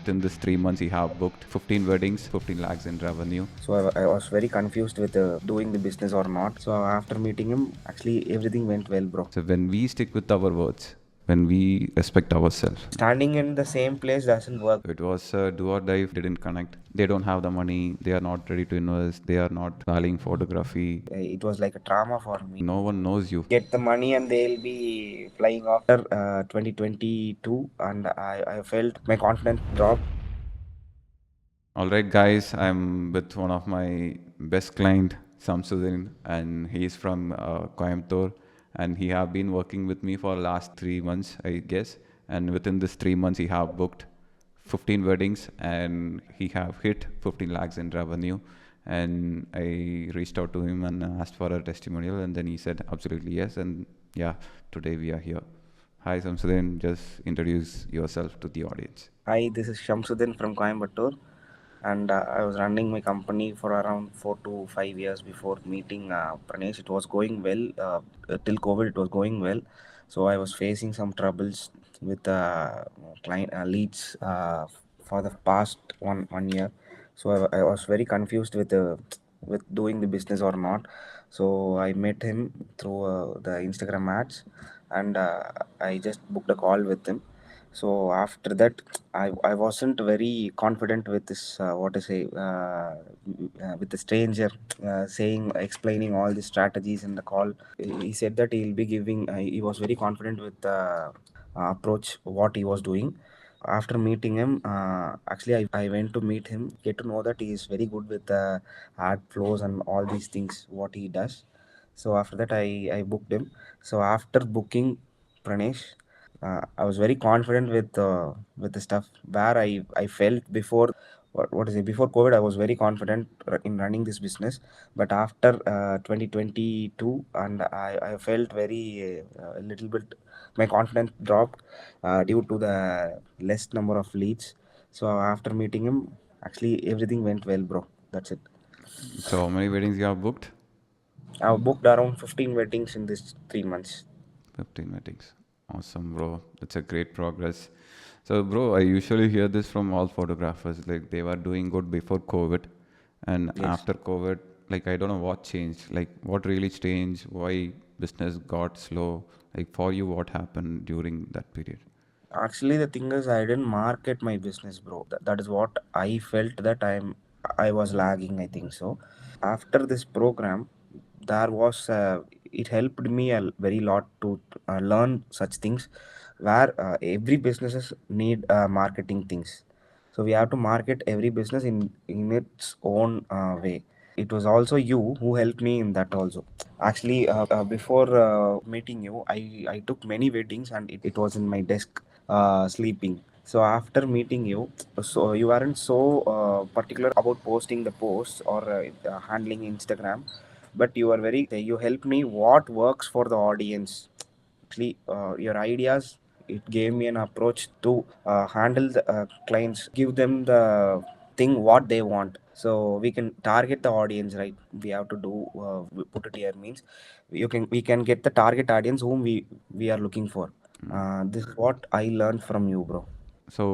within this 3 months he have booked 15 weddings, 15 lakhs in revenue. So I was very confused with doing the business or not. So after meeting him, actually everything went well, bro. So when we stick with our words, when we respect ourselves, Standing in the same place doesn't work. it was do or die, didn't connect. They don't have the money, they are not ready to invest, they are not valuing photography. It was like a trauma for me. No one knows you. Get the money and they'll be flying off. After 2022, and I felt my confidence drop. All right, guys, I'm with one of my best client, Samsudin, and he's from Coimbatore, and he have been working with me for last 3 months, I guess. And within this 3 months, he have booked 15 weddings, and he have hit 15 lakhs in revenue. And I reached out to him and asked for a testimonial, and then he said absolutely yes. And yeah, today we are here. Hi, Samsudin. Just introduce yourself to the audience. Hi, this is Shamsuddin from Coimbatore, and I was running my company for around 4 to 5 years before meeting Pranesh. It was going well till COVID. It was going well, so I was facing some troubles with client leads for the past one year. So I was very confused with doing the business or not. So I met him through the Instagram ads, and I just booked a call with him. So after that, I wasn't very confident with this what to say with the stranger saying explaining all the strategies in the call. He said that he'll be giving. He was very confident with the approach what he was doing. After meeting him, actually I went to meet him, get to know that he is very good with the ad flows and all these things what he does. So after that, I booked him. So after booking Pranesh, I was very confident with the stuff where I felt before what is it before COVID. I was very confident in running this business, but after 2022, and I felt very a little bit my confidence dropped due to the less number of leads. So after meeting him, actually everything went well, bro. That's it. So how many weddings you have booked? I've booked around 15 weddings in this 3 months. 15 weddings. Awesome, bro. That's a great progress. So, bro, I usually hear this from all photographers. Like, they were doing good before COVID. And Yes. after COVID, like, I don't know what changed. Like, what really changed? Why business got slow? Like, for you, what happened during that period? Actually, the thing is, I didn't market my business, bro. That is what I felt that I was lagging. I think so. After this program, there was it helped me a very lot to learn such things, where every businesses need marketing things. So we have to market every business in its own way. It was also you who helped me in that also. Actually, before meeting you, I took many weddings, and it was in my desk sleeping. So after meeting you, so you aren't so particular about posting the posts or handling Instagram, but you are very you help me what works for the audience. Actually, your ideas, it gave me an approach to handle the clients, give them the thing what they want. So we can target the audience, right? We have to do we put it here means we can get the target audience whom we are looking for. This is what I learned from you, bro. So,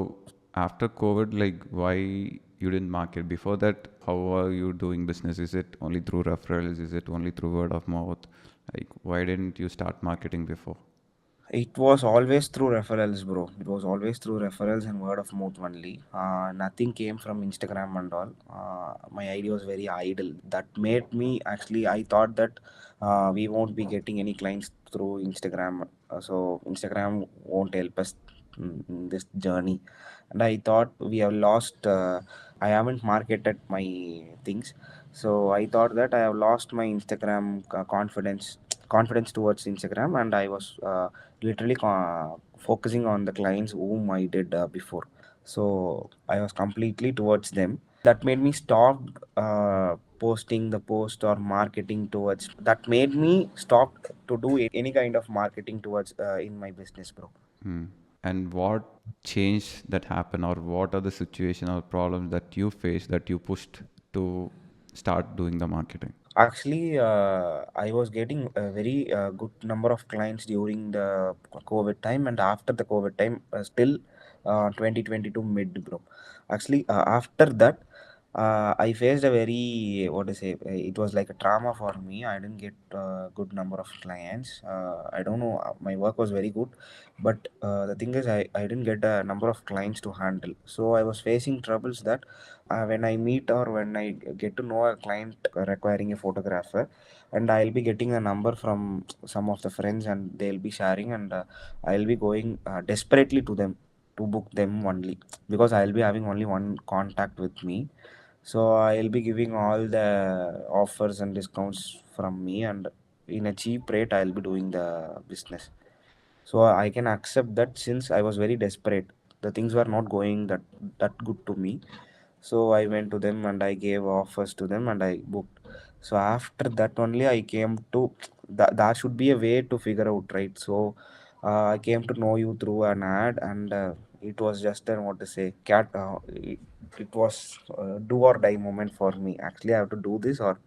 after COVID, like, why you didn't market? Before that, how are you doing business? Is it only through referrals? Is it only through word of mouth? Like, why didn't you start marketing before? It was always through referrals, bro. It was always through referrals and word of mouth only. Nothing came from Instagram and all. My idea was very idle. That made me actually, I thought that we won't be getting any clients through Instagram. So Instagram won't help us in this journey. And I thought we have lost, I haven't marketed my things. So I thought that I have lost my Instagram confidence towards Instagram, and I was literally focusing on the clients whom I did before. So I was completely towards them. That made me stop posting the post or marketing towards. That made me stop to do any kind of marketing towards in my business, bro. Hmm. And what changed that happened, or what are the situation or problems that you faced that you pushed to start doing the marketing? Actually, I was getting a very good number of clients during the COVID time, and after the COVID time, still 2022 mid, bro. Actually, after that, I faced a very, what to say, it was like a trauma for me. I didn't get a good number of clients. I don't know, my work was very good, but the thing is, I didn't get a number of clients to handle. So I was facing troubles that when I meet or when I get to know a client requiring a photographer, and I'll be getting a number from some of the friends, and they'll be sharing, and I'll be going desperately to them to book them only, because I'll be having only one contact with me. So I'll be giving all the offers and discounts from me, and in a cheap rate I'll be doing the business. So I can accept that, since I was very desperate. The things were not going that good to me. So I went to them and I gave offers to them and I booked. So after that only I came to that should be a way to figure out, right? So I came to know you through an ad, and it was just an, what to say, it was do or die moment for me. Actually, I have to do this, or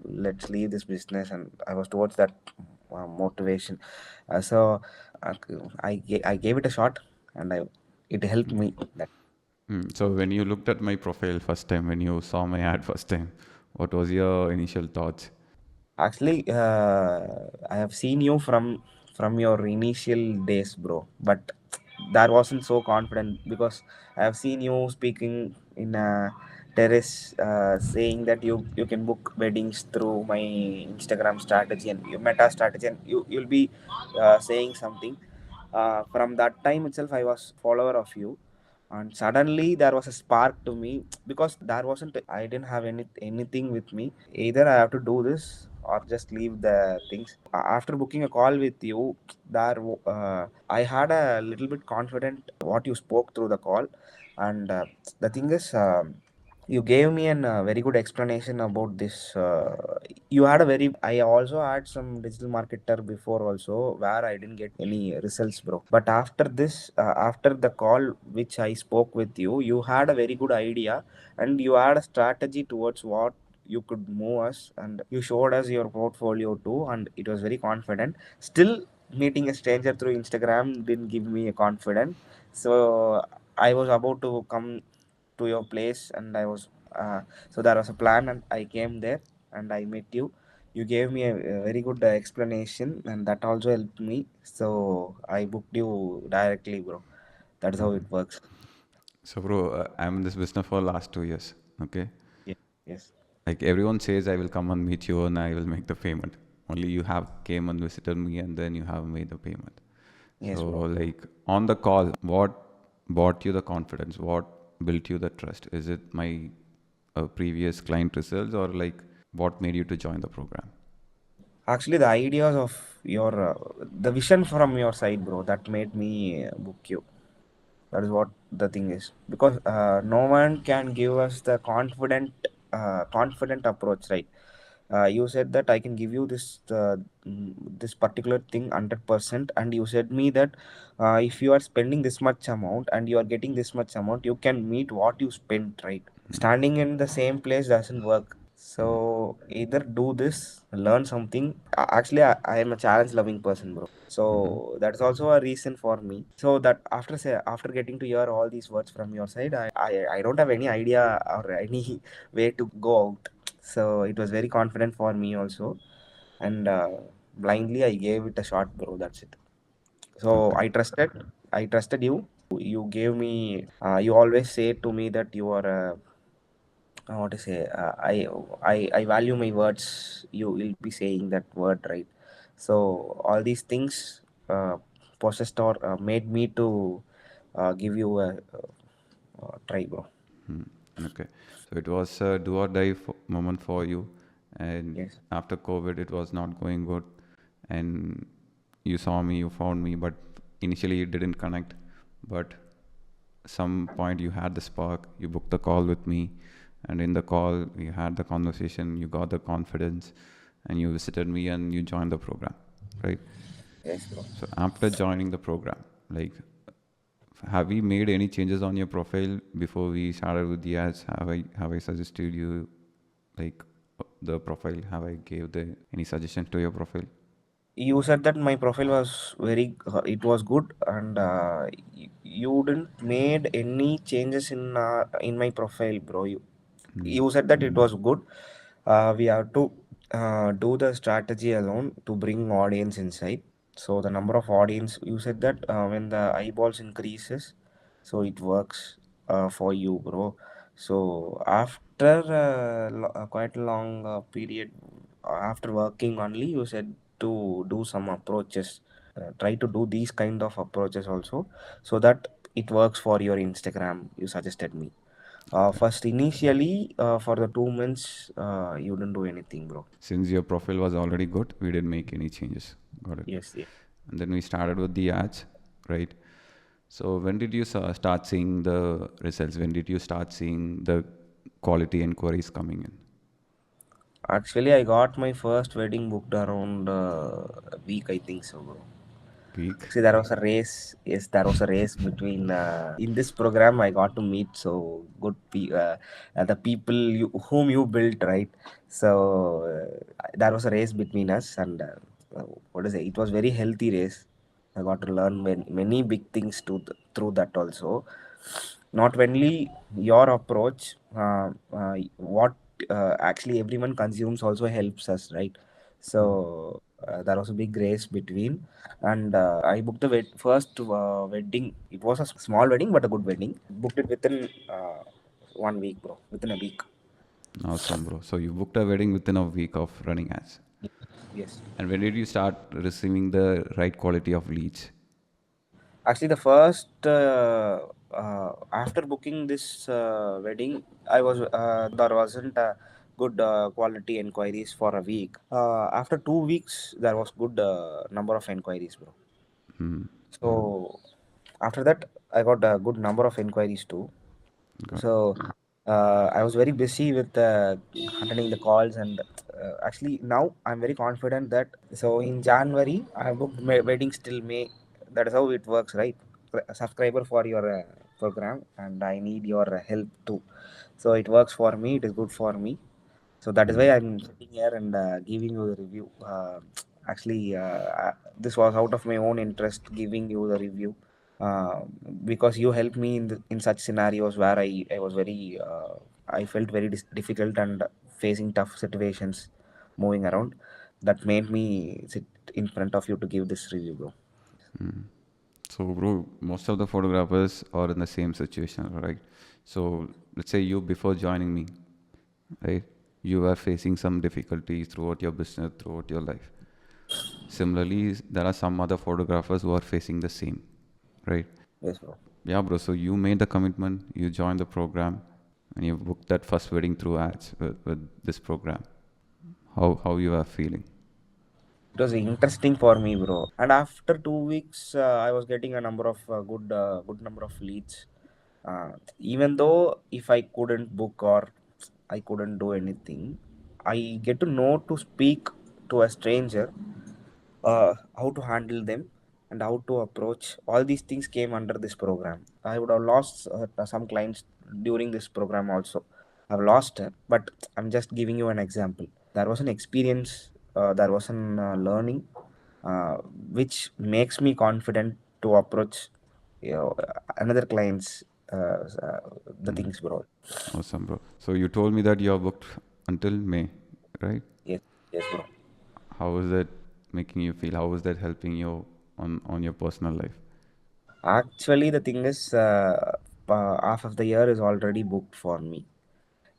let's leave this business, and I was towards that motivation. So I gave it a shot, and it helped me. So when you looked at my profile first time, when you saw my ad first time, what was your initial thoughts? Actually, I have seen you from your initial days, bro. But that wasn't so confident, because I have seen you speaking in a terrace, saying that you can book weddings through my Instagram strategy and your meta strategy, and you'll be saying something. From that time itself, I was follower of you, and suddenly there was a spark to me, because there wasn't, I didn't have anything with me. Either I have to do this or just leave the things. After booking a call with you, I had a little bit confident what you spoke through the call. And the thing is, you gave me a very good explanation about this. You had a very, I also had some digital marketer before also, where I didn't get any results, bro. But after this, after the call which I spoke with you, you had a very good idea, and you had a strategy towards what you could move us, and you showed us your portfolio too, and it was very confident. Still, meeting a stranger through Instagram didn't give me a confidence. So I was about to come to your place, and I was so there was a plan, and I came there and I met you. You gave me a very good explanation, and that also helped me. So I booked you directly, bro. That's how it works. So, bro, I'm in this business for the last 2 years. Okay, Yeah. Yes. like everyone says, I will come and meet you and I will make the payment. Only you have came and visited me, and then you have made the payment. Yes, So, bro. like on the call, what brought you the confidence? What built you the trust? Is it my previous client results, or like what made you to join the program? Actually, the ideas of your the vision from your side, bro, that made me book you. That is what the thing is, because no one can give us the confident approach, right? You said that I can give you this particular thing 100%, and you said me that if you are spending this much amount and you are getting this much amount, you can meet what you spent, right? Standing in the same place doesn't work. So either do this, learn something. Actually, I am a challenge loving person, bro. So that's also a reason for me. So that after getting to hear all these words from your side, I don't have any idea or any way to go out. So it was very confident for me also, and blindly I gave it a shot, bro. That's it. So Okay. I trusted you. You gave me. You always say to me that you are a, what to say, I value my words. You will be saying that word, right? So all these things possessed or made me to give you a try, bro. Hmm. Okay. So it was a do or die moment for you. And Yes. after COVID, it was not going good. And you saw me, you found me, but initially it didn't connect. But some point you had the spark, you booked the call with me. And in the call, we had the conversation, you got the confidence, and you visited me and you joined the program, right? Yes, bro. So after joining the program, like have we made any changes on your profile before we started with the ads? Have I suggested you like the profile? Have I gave the any suggestion to your profile? You said that my profile was it was good, and you didn't made any changes in my profile, bro. You said that it was good. We have to do the strategy alone to bring audience inside. So the number of audience, you said that when the eyeballs increases, so it works for you, bro. So after quite a long period, after working only, you said to do some approaches. Try to do these kind of approaches also, so that it works for your Instagram. You suggested me. First, initially, for the 2 months, you didn't do anything, bro. Since your profile was already good, we didn't make any changes. Got it. Yes, yes. And then we started with the ads, right? So when did you start seeing the results? When did you start seeing the quality inquiries coming in? Actually, I got my first wedding booked around a week, I think so, bro. Week. See, there was a race. Yes, there was a race between. In this program, I got to meet so good the people whom you built, right? So there was a race between us, and what is it? It was very healthy race. I got to learn many big things through that also. Not only your approach, what actually everyone consumes also helps us, right? So there was a big race between, and I booked the first wedding. It was a small wedding, but a good wedding. Booked it within 1 week, bro. Within a week. Awesome, bro. So you booked a wedding within a week of running ads. Yes. And when did you start receiving the right quality of leads? Actually, the first after booking this wedding, I was there wasn't a good quality inquiries for a week. After 2 weeks, there was good number of inquiries, bro. Hmm. So after that, I got a good number of inquiries too. Got it. So I was very busy with attending the calls, and actually now I'm very confident that so in January I booked my weddings till May. That is how it works, right? A subscriber for your program, and I need your help too. So it works for me. It is good for me. So that is why I'm sitting here and giving you the review. Actually, this was out of my own interest, giving you the review uh, because you helped me in such scenarios where I was very I felt very difficult and facing tough situations moving around. That made me sit in front of you to give this review, bro. So, bro, most of the photographers are in the same situation, right? So, let's say you before joining me, right? You were facing some difficulties throughout your business, throughout your life. Similarly, there are some other photographers who are facing the same, right? Yes, bro. Yeah, bro. So you made the commitment, you joined the program, and you booked that first wedding through ads with this program. How you are feeling? It was interesting for me, bro. And after 2 weeks, I was getting a number of good number of leads. Even though if I couldn't book or I couldn't do anything, I get to know to speak to a stranger, how to handle them and how to approach. All these things came under this program. I would have lost some clients during this program also. I've lost, but I'm just giving you an example. There was an experience, there was an learning, uh, which makes me confident to approach, another clients, the things, bro. Awesome, bro. So you told me that you are booked until May, right? Yes, yes, bro. How is that making you feel? How is that helping you on your personal life? Actually, the thing is, half of the year is already booked for me.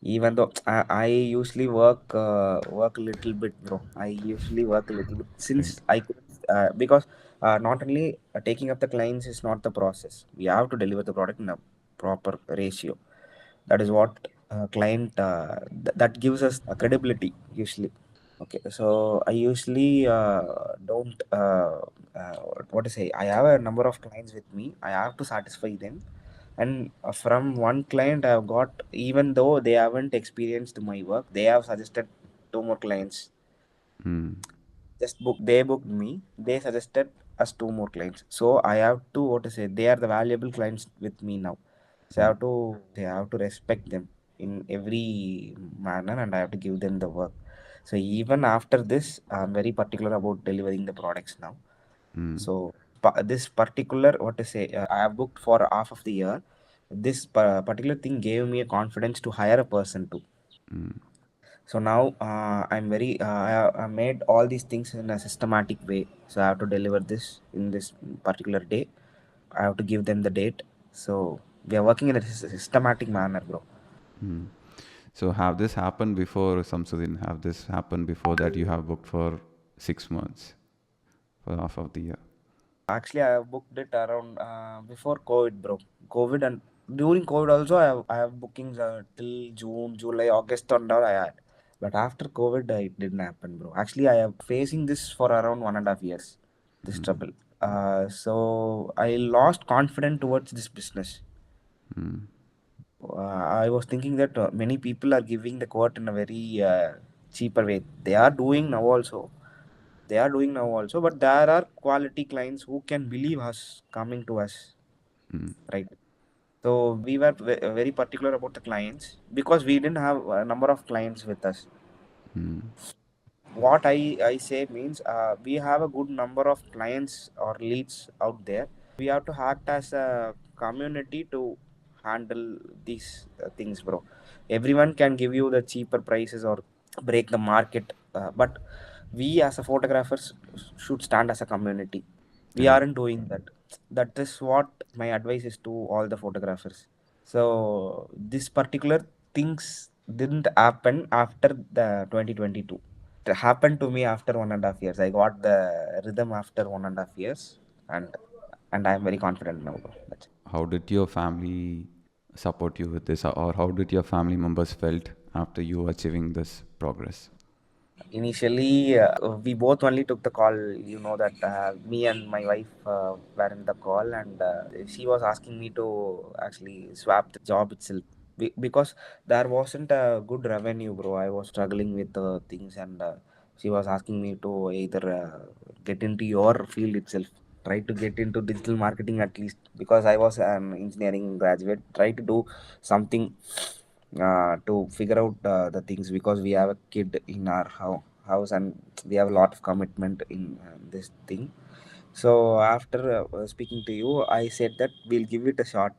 Even though I usually work a little bit, bro. I usually work a little bit since Right. I could, because not only taking up the clients is not the process. We have to deliver the product in a proper ratio. That is what client that gives us a credibility usually. Okay, so I usually don't uh, what to say. I have a number of clients with me. I have to satisfy them, and from one client I have got, even though they haven't experienced my work, they have suggested two more clients. Hmm. Just book, they booked me, they suggested us two more clients. So I have to, what to say, they are the valuable clients with me now. So I have to respect them in every manner, and I have to give them the work. So even after this, I'm very particular about delivering the products now. Mm, So this particular, what to say, I have booked for half of the year. This particular thing gave me a confidence to hire a person too. mm, So now I'm very I made all these things in a systematic way. So I have to deliver this in this particular day. I have to give them the date. So we are working in a systematic manner, bro. mm. So have this happened before, Samsudin? Have this happened before that you have booked for 6 months for half of the year? Actually, I have booked it around before COVID, bro. COVID, and during COVID also, I have bookings till June, July, August and all I had. But after COVID, it didn't happen, bro. Actually, I am facing this for around 1.5 years. This Mm, trouble. So I lost confidence towards this business. mm, I was thinking that many people are giving the quote in a very cheaper way. They are doing now also, but there are quality clients who can believe us coming to us, mm, right? So we were very particular about the clients because we didn't have a number of clients with us. mm. What I say means we have a good number of clients or leads out there. We have to act as a community to handle these things, bro. Everyone can give you the cheaper prices or break the market, but we as a photographers should stand as a community. We Yeah. aren't doing that. That is what my advice is to all the photographers. So this particular things didn't happen after the 2022. It happened to me after 1.5 years. I got the rhythm after 1.5 years, and I'm very confident now, bro. That's it. How did your family support you with this, or how did your family members felt after you achieving this progress? Initially, we both only took the call. You know that me and my wife were in the call, and she was asking me to actually swap the job itself because there wasn't a good revenue, bro. I was struggling with things, and she was asking me to either get into your field itself, try to get into digital marketing at least, because I was an engineering graduate. Try to do something to figure out the things, because we have a kid in our house, and we have a lot of commitment in this thing. So after speaking to you, I said that we'll give it a shot.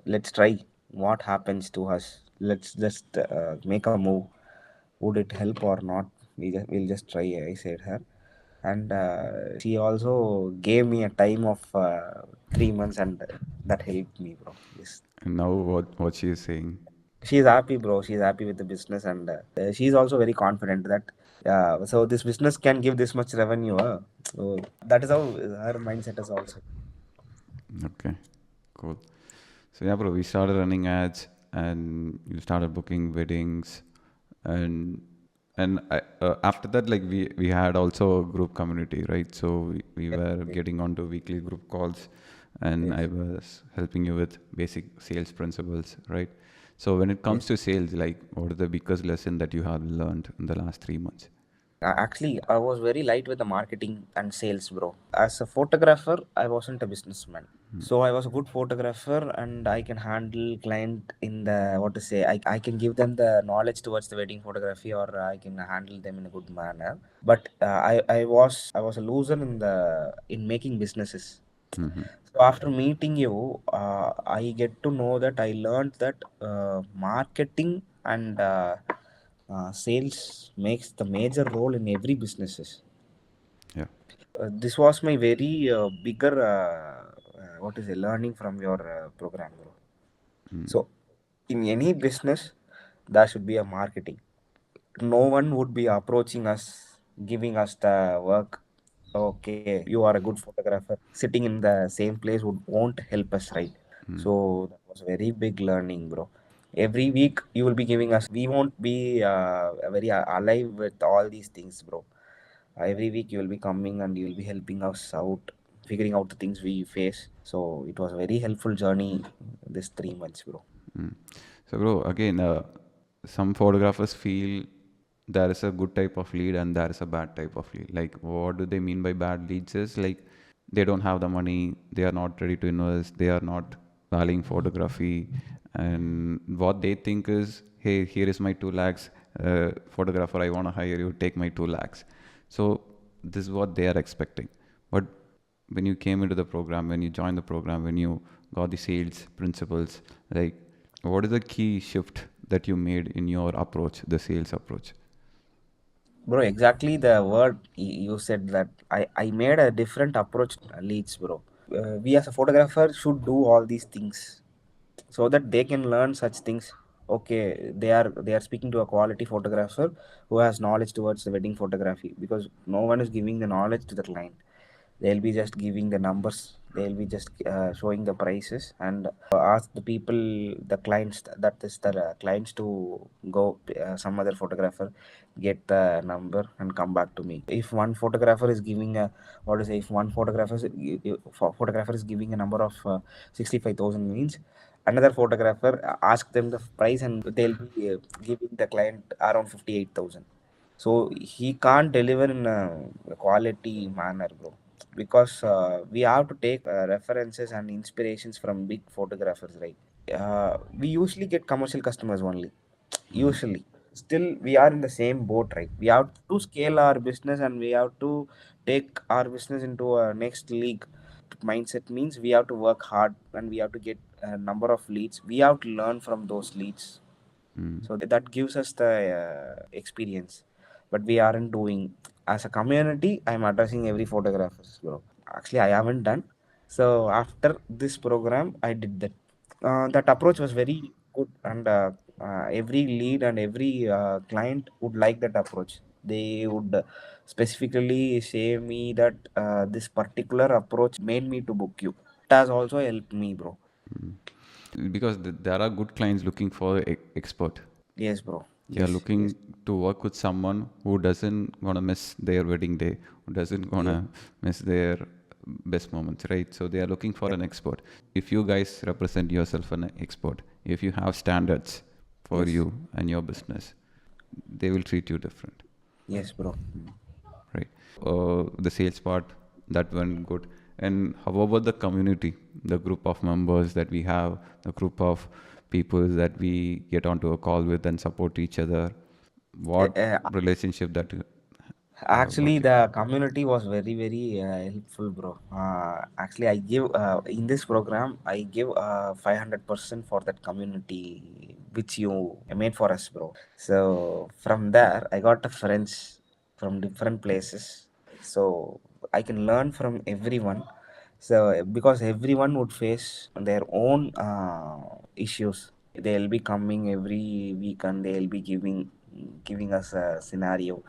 Let's try what happens to us. Let's just make a move. Would it help or not? We'll just try, I said her. And she also gave me a time of 3 months, and that helped me, bro. Yes. And now what she is saying? She's happy, bro. She's happy with the business, and she's also very confident that so this business can give this much revenue. So that is how her mindset is also. Okay, cool. So yeah, bro, we started running ads, and you started booking weddings, and after that, like we had also a group community, right? So we Yes, were yes, getting onto weekly group calls, and I yes. was helping you with basic sales principles, right? So when it comes Yes. to sales, like what is the biggest lesson that you have learned in the last 3 months? Actually, I was very light with the marketing and sales, bro. As a photographer, I wasn't a businessman. So I was a good photographer, and I can handle client in the, what to say, I can give them the knowledge towards the wedding photography, or I can handle them in a good manner. But I was a loser in making businesses. Mm-hmm. So after meeting you, I get to know that I learned that marketing and sales makes the major role in every businesses. Yeah. This was my very bigger what is it, learning from your program, bro. Mm, So in any business, there should be a marketing. No one would be approaching us, giving us the work. Okay, you are a good photographer. Sitting in the same place won't help us, right? mm, So that was very big learning, bro. Every week you will be giving us. We won't be very alive with all these things, bro. Every week you will be coming and you will be helping us out, figuring out the things we face. So it was a very helpful journey this 3 months, bro. mm. So, bro, again, some photographers feel there is a good type of lead and there is a bad type of lead. Like, what do they mean by bad leads? Is like they don't have the money, they are not ready to invest, they are not valuing photography, and what they think is, hey, here is my 2 lakhs, photographer, I want to hire you, take my 2 lakhs. So this is what they are expecting. But when you came into the program, when you joined the program, when you got the sales principles, like what is the key shift that you made in your approach, the sales approach? Bro, exactly the word you said, that I made a different approach to leads, bro. We as a photographer should do all these things so that they can learn such things. Okay, they are speaking to a quality photographer who has knowledge towards the wedding photography, because no one is giving the knowledge to the client. They'll be just giving the numbers, they'll be just showing the prices, and ask the people, the clients, that is the clients, to go some other photographer, get the number and come back to me. If one photographer is giving a, what to say, if one photographer is giving a number of 65,000, means another photographer ask them the price, and they'll be giving the client around 58,000. So he can't deliver in a quality manner, bro, because we have to take references and inspirations from big photographers, right? We usually get commercial customers only, usually. Still we are in the same boat, right? We have to scale our business, and we have to take our business into a next league. Mindset means we have to work hard, and we have to get a number of leads, we have to learn from those leads. Mm. So that gives us the experience, but we aren't doing. As a community, I'm addressing every photographer, bro. Actually, I haven't done. So after this program, I did that. That approach was very good, and every lead and every client would like that approach. They would specifically say me that this particular approach made me to book you. It has also helped me, bro. Because there are good clients looking for expert. Yes, bro. They are Yes, yes, looking to work with someone who doesn't gonna miss their wedding day, who doesn't yes, gonna miss their best moments, right? So they are looking for yes, an expert. If you guys represent yourself an expert, if you have standards for yes, you and your business, they will treat you different, yes, bro. right? The sales part, that went good. And how about the community, the group of members that we have, the group of people that we get onto a call with and support each other? Uh, What uh, relationship that you have Actually, working? the community was very, very helpful, bro. Actually, I give in this program, I give 500% for that community which you made for us, bro. So from there, I got friends from different places. So I can learn from everyone. So because everyone would face their own issues, they'll be coming every week, and they'll be giving us a scenario.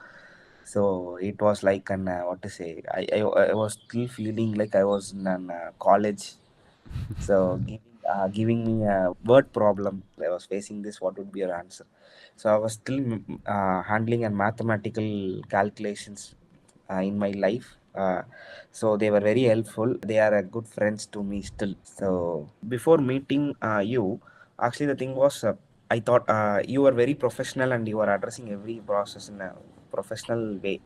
So it was like an what to say, I was still feeling like I was in an college. So giving me a word problem, I was facing this, what would be your answer? So I was still handling a mathematical calculations in my life. So they were very helpful, they are good friends to me still. So before meeting you, actually the thing was, I thought you were very professional, and you are addressing every process in a professional way.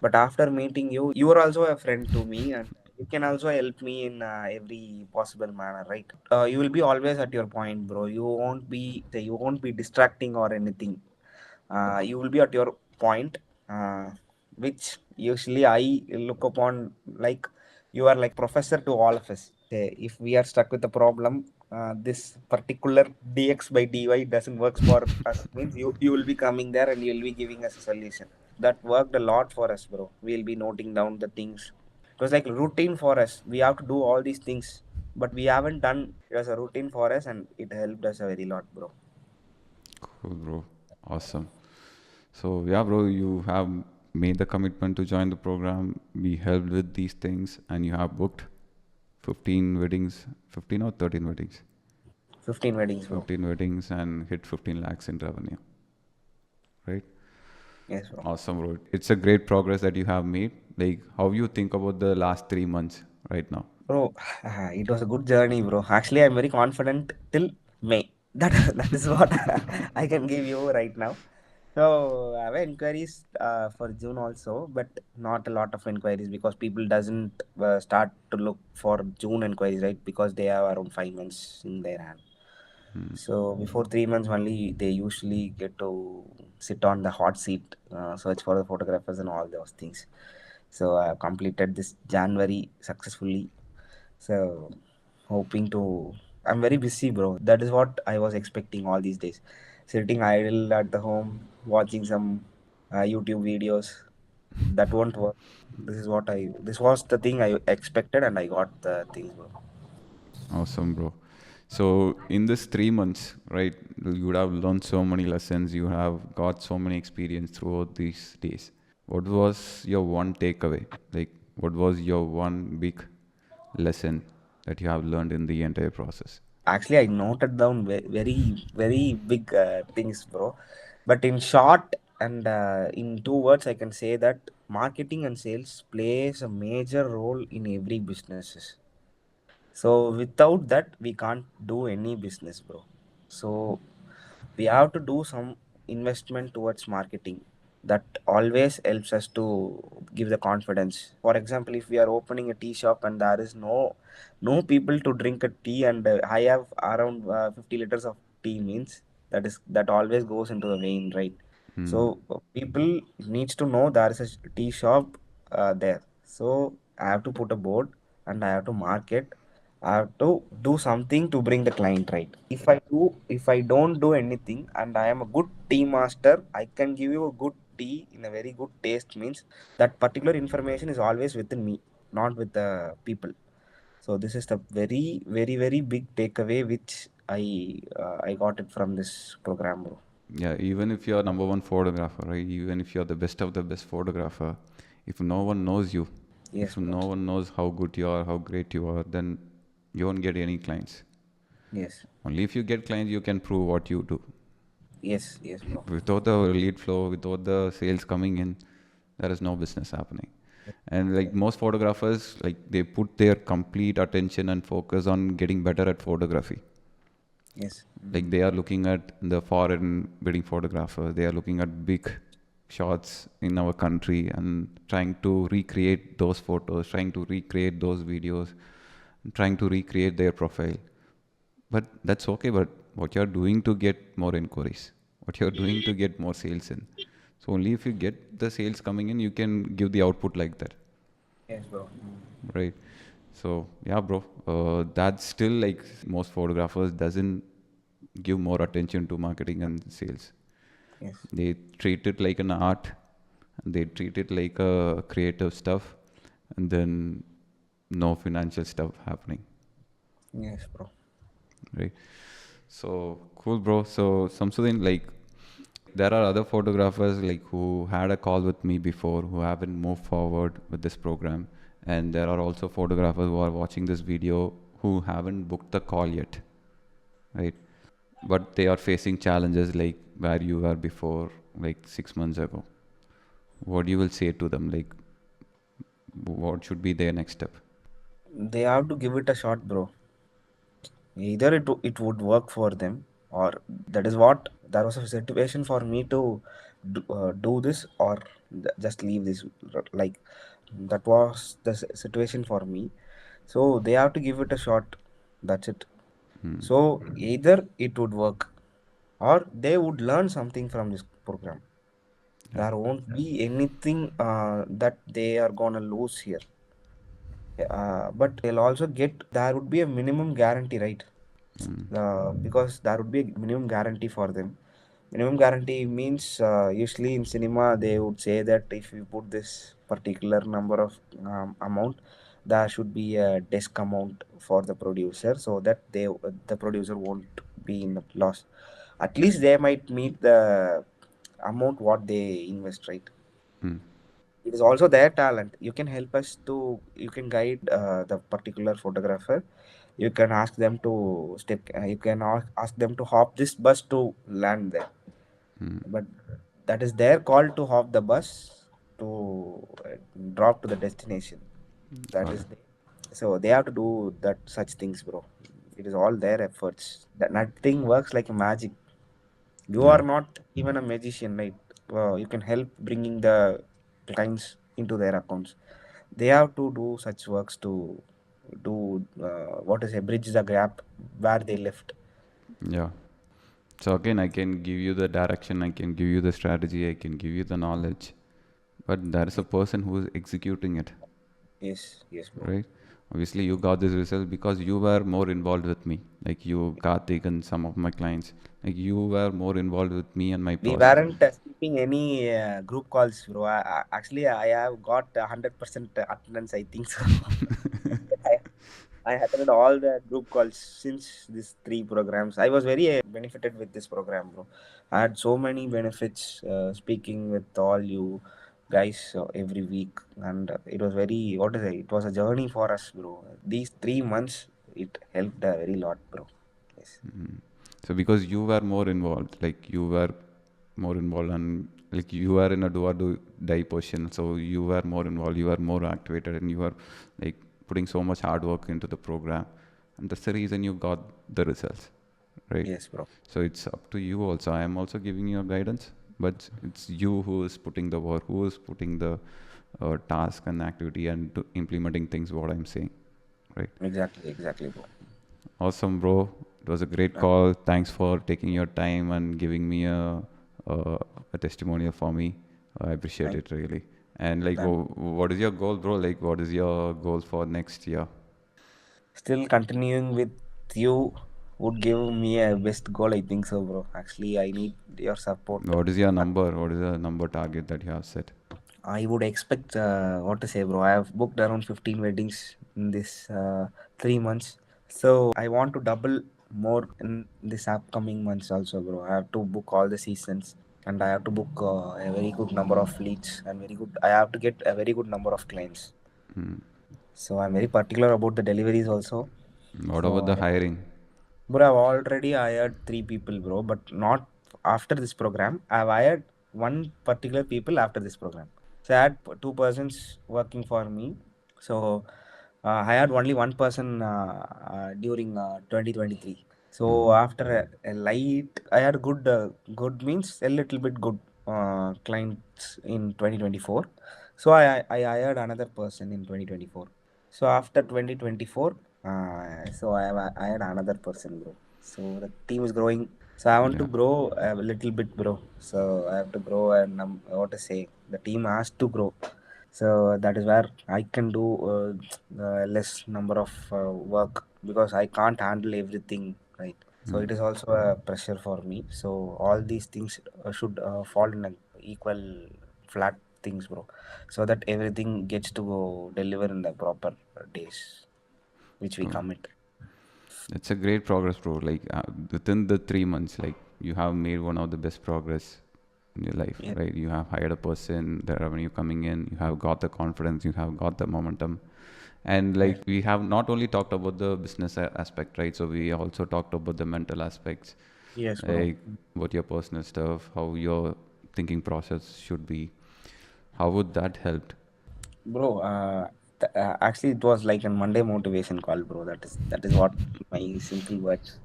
But after meeting you, you are also a friend to me, and you can also help me in every possible manner, right? You will be always at your point, bro. You won't be distracting or anything. You will be at your point, uh, which usually I look upon like you are like professor to all of us. If we are stuck with the problem, this particular dx by dy doesn't work for us, means you will be coming there, and you will be giving us a solution. That worked a lot for us, bro. We'll be noting down the things. It was like routine for us. We have to do all these things, but we haven't done. It was a routine for us, and it helped us a very lot, bro. Cool, bro. Awesome. So, yeah, bro, you have made the commitment to join the program. We helped with these things, and you have booked 15 weddings, 15 or 13 weddings, 15 weddings, bro. 15 weddings, and hit 15 lakhs in revenue, right? Yes, bro. Awesome, bro. It's a great progress that you have made. Like, how you think about the last 3 months right now? Bro, it was a good journey, bro. Actually, I'm very confident till May. That that is what I can give you right now. So I have inquiries for June also, but not a lot of inquiries, because people doesn't start to look for June inquiries, right? Because they have around 5 months in their hand. So before 3 months only, they usually get to sit on the hot seat, search for the photographers and all those things. So I completed this January successfully. So hoping to, I'm very busy, bro. That is what I was expecting all these days. Sitting idle at the home, watching some YouTube videos. That won't work. This was the thing I expected, and I got the things, bro. Awesome, bro. So in this 3 months, right, you would have learned so many lessons. You have got so many experience throughout these days. What was your one takeaway? Like, what was your one big lesson that you have learned in the entire process? Actually, I noted down very very big things, bro. But in short and in 2 words, I can say that marketing and sales plays a major role in every businesses. So without that, we can't do any business, bro. So we have to do some investment towards marketing. That always helps us to give the confidence. For example, if we are opening a tea shop and there is no people to drink a tea, and I have around 50 liters of tea, means that always goes into the vein, right? Hmm. So people needs to know there is a tea shop there. So I have to put a board and I have to market. I have to do something to bring the client, right? If I don't do anything and I am a good tea master, I can give you a good tea in a very good taste, means that particular information is always within me, not with the people. So this is the very, very, very big takeaway which I got it from this program, bro. Yeah, even if you're number one photographer, right? Even if you're the best of the best photographer, if no one knows you, Yes, if bro. no one knows how good you are, how great you are, then you won't get any clients. Yes. Only if you get clients, you can prove what you do. Yes, yes, bro. Without the lead flow, without the sales coming in, there is no business happening. And like most photographers, like they put their complete attention and focus on getting better at photography. Yes. Like they are looking at the foreign wedding photographers, they are looking at big shots in our country and trying to recreate those photos, trying to recreate those videos, trying to recreate their profile. But that's okay. But what you're doing to get more inquiries, what you're doing to get more sales in. So only if you get the sales coming in, you can give the output like that, Yes, bro. right? So yeah, bro. That's still like most photographers doesn't give more attention to marketing and sales. Yes. They treat it like an art, and they treat it like a creative stuff, and then no financial stuff happening, Yes, bro. right? So cool, bro. So Samsudin, like there are other photographers like who had a call with me before who haven't moved forward with this program, and there are also photographers who are watching this video who haven't booked the call yet, right? But they are facing challenges like where you were before, like 6 months ago. What you will say to them, like what should be their next step? They have to give it a shot, bro. Either it would work for them, or that is what there was a situation for me to do this, or just leave this, like that was the situation for me. So they have to give it a shot. That's it. Hmm. So either it would work, or they would learn something from this program. Yeah. There won't be anything that they are gonna lose here. But they'll also get, there would be a minimum guarantee, right? Hmm. Because there would be a minimum guarantee for them. Minimum guarantee means, usually in cinema they would say that if you put this particular number of amount, there should be a desk amount for the producer, so that the producer won't be in a loss. At least they might meet the amount what they invest, right? Hmm. It is also their talent. You can help us to, you can guide the particular photographer. You can ask them to you can ask them to hop this bus to land there. Hmm. But that is their call to hop the bus to drop to the destination. That Got is it. so they have to do that such things, bro. It is all their efforts. That nothing works like a magic. You Yeah. are not even a magician, right? You can help bringing the clients into their accounts. They have to do such works to do what is a bridge the gap where they left. Yeah. So again, I can give you the direction, I can give you the strategy, I can give you the knowledge, but there is a person who is executing it, Yes, yes, bro. right? Obviously, you got this result because you were more involved with me. Like you, Karthik, and some of my clients. Like you were more involved with me and my We process. weren't skipping any group calls, bro. Actually, I have got 100% attendance, I think so. I, I attended all the group calls since these three programs. I was very benefited with this program, bro. I had so many benefits speaking with all you guys every week, and it was very, what is it? It was a journey for us, bro. These 3 months, it helped a very lot, bro. Yes, So because you were more involved, like you were more involved and like you were in a do or do die position, so you were more involved, you were more activated, and you were like putting so much hard work into the program, and that's the reason you got the results, right? yes, bro. So it's up to you also. I am also giving you a guidance, but it's you who is putting the work, who is putting the task and activity and implementing things. What I'm saying, right? Exactly, exactly, bro. Awesome, bro. It was a great Uh, call. Thanks for taking your time and giving me a, a testimonial for me. I appreciate thank it really. And like, that. what is your goal, bro? Like, what is your goal for next year? Still continuing with you would give me a best goal, I think so, bro. Actually, I need your support. What is your number? What is the number target that you have set? I would expect, what to say, bro. I have booked around 15 weddings in this 3 months. So I want to double more in this upcoming months also, bro. I have to book all the seasons and I have to book a very good number of leads and very good. I have to get a very good number of clients. Hmm. So I'm very particular about the deliveries also. What about So the I hiring? Bro, I've already hired three people, bro, but not after this program. I've hired one particular people after this program. So I had two persons working for me. So I had only one person during 2023. So after a light, I had good means a little bit good clients in 2024. So I hired another person in 2024. So after 2024, I had another person, bro. So the team is growing. So I want to Yeah. grow a little bit, bro. So I have to grow and what to say. The team has to grow. So that is where I can do less number of work because I can't handle everything, right? So it is also a pressure for me. So all these things should fall in a equal flat things, bro, so that everything gets to go deliver in the proper days which we Oh, commit. it's a great progress, bro. Like within the 3 months, like you have made one of the best progress in your life, Yeah. right? You have hired a person, the revenue coming in, you have got the confidence, you have got the momentum. And Yes. like we have not only talked about the business aspect, right? So we also talked about the mental aspects, Yes, bro. like what your personal stuff, how your thinking process should be. How would that help? Bro, actually, it was like a Monday motivation call, bro. That is what my simple words.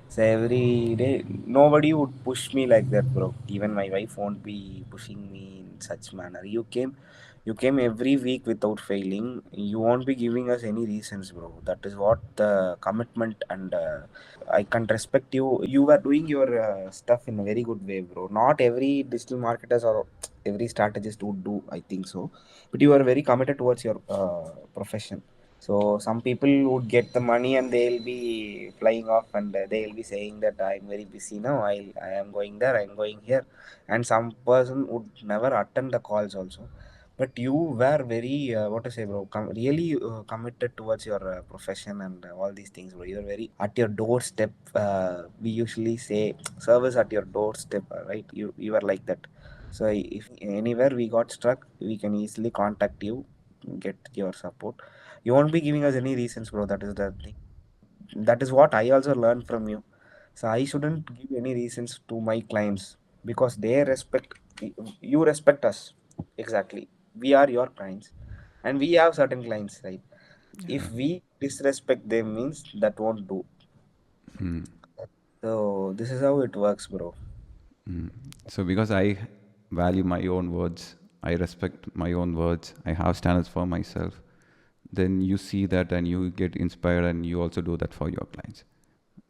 So every day, nobody would push me like that, bro. Even my wife won't be pushing me in such manner. You came every week without failing. You won't be giving us any reasons, bro. That is what the commitment and I can respect you. You were doing your stuff in a very good way, bro. Not every digital marketers or every strategist would do, I think so, but you are very committed towards your profession. So some people would get the money and they'll be flying off and they'll be saying that I'm very busy now. I am going there. I'm going here, and some person would never attend the calls also. But you were very what to say, bro? Really committed towards your profession and all these things, bro. You're very at your doorstep. We usually say service at your doorstep, right? You are like that. So if anywhere we got stuck, we can easily contact you, get your support. You won't be giving us any reasons, bro. That is the thing. That is what I also learned from you. So I shouldn't give any reasons to my clients because they respect you respect us. Exactly. We are your clients and we have certain clients, right? Yeah. If we disrespect them means that won't do. Hmm. So this is how it works, bro. Mm. So because I value my own words, I respect my own words, I have standards for myself, then you see that and you get inspired and you also do that for your clients,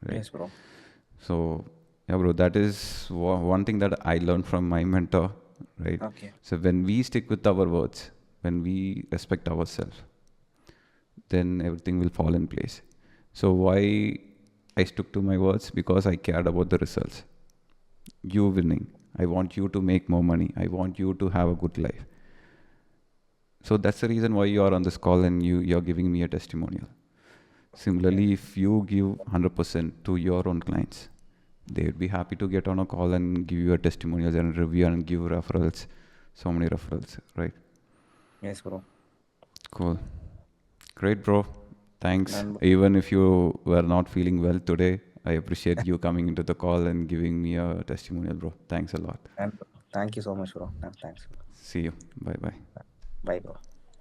right? Yes, bro. So yeah, bro, that is one thing that I learned from my mentor, right? Okay. So when we stick with our words, when we respect ourselves, then everything will fall in place. So why I stuck to my words? Because I cared about the results. You winning. I want you to make more money. I want you to have a good life. So that's the reason why you are on this call and you're giving me a testimonial. Yes. Similarly, if you give 100% to your own clients, they would be happy to get on a call and give you a testimonial and review and give referrals. So many referrals, right? Yes, bro. Cool. Great, bro. Thanks. And Even if you were not feeling well today, I appreciate you coming into the call and giving me a testimonial, bro. Thanks a lot. and thank you so much, bro. And thanks. See you. Bye bye. Bye, bro.